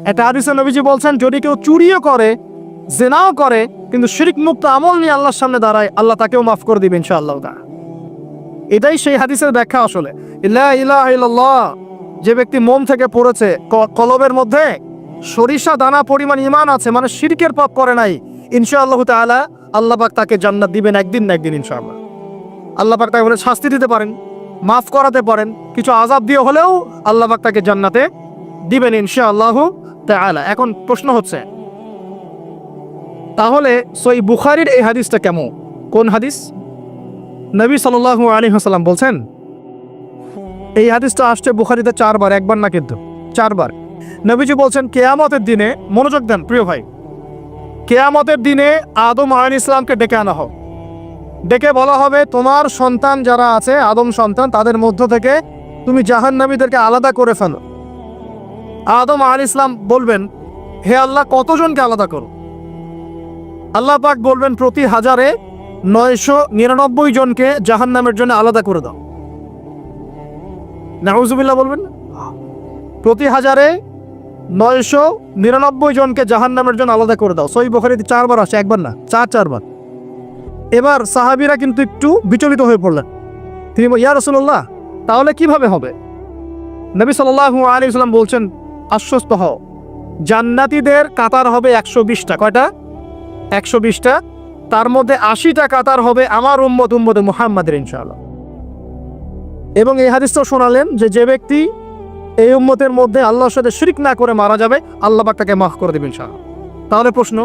এটা হাদিসে নবীজি বলছেন, যদি কেউ চুরিও করে, জিনাও করে, কিন্তু শিরক মুক্ত আমল নিয়ে আল্লাহর সামনে দাঁড়ায়, আল্লাহ তাকেও মাফ করে দিবেন ইনশাআল্লাহ তাআলা। এটাই সেই হাদিসের ব্যাখ্যা আসলে। লা ইলাহা ইল্লাল্লাহ, যে ব্যক্তি মন থেকে পড়েছে, কলবের মধ্যে সরিষা দানা পরিমাণ ঈমান আছে, মানে শিরকের পাপ করে নাই, ইনশাআল্লাহ তাআলা আল্লাহ পাক তাকে জান্নাত দিবেন একদিন না একদিন ইনশাআল্লাহ। আল্লাহ পাক তাকে শাস্তি দিতে পারেন, মাফ করাতে পারেন, কিছু আযাব দিয়ে হলেও আল্লাহ পাক তাকে জান্নাতে দিবেন ইনশাআল্লাহ তাআলা। এখন প্রশ্ন হচ্ছে, তাহলে সহিহ বুখারীর এই হাদিসটা কেমন? কোন হাদিস? নবী সাল্লাল্লাহু আলাইহি ওয়াসাল্লাম বলছেন, এই হাদিসটা আসছে বুখারীতে 4 বার, একবার না কিন্তু 4 বার। নবীজি বলছেন, কিয়ামতের দিনে, মনোযোগ দেন প্রিয় ভাই, কিয়ামতের দিনে আদম আলাইহিস সালামকে ডেকে আনা হবে। ডেকে বলা হবে, তোমার সন্তান যারা আছে, আদম সন্তান, তাদের মধ্য থেকে তুমি জাহান্নামীদেরকে আলাদা করে ফেলো। আদম আলাইহিস সালাম বলবেন, হে আল্লাহ, কতজনকে আলাদা করো? আল্লাহ পাক বলবেন, প্রতি 1000-এ 999 জনকে জাহান্নামের জন্য আলাদা করে দাও। নাউজুবিল্লাহ বলবেন, প্রতি 1000-এ 999 জনকে জাহান্নামের জন্য আলাদা করে দাও। সহিহ বুখারীতে 4 বার আসে, একবার না, 4 বার। এবার সাহাবীরা কিন্তু একটু বিচলিত হয়ে পড়লেন। তিনি বলেন, ইয়া রাসূলুল্লাহ, তাহলে কিভাবে হবে? নবী সাল্লাল্লাহু আলাইহি ওয়াসাল্লাম বলছেন, আশ্বস্ত হও, জান্নাতীদের কাতার হবে 120টা। কয়টা? 120টা। তার মধ্যে 80টা কাতার হবে আমার উম্মতে মুহাম্মাদের ইনশাআল্লাহ। এবং এই হাদিসটাও শোনালেন যে ব্যক্তি এই উম্মতের মধ্যে আল্লাহর সাথে শিরক না করে মারা যাবে, আল্লাহ পাক তাকে মাফ করে দেবেন ইনশাআল্লাহ। তাহলে প্রশ্ন,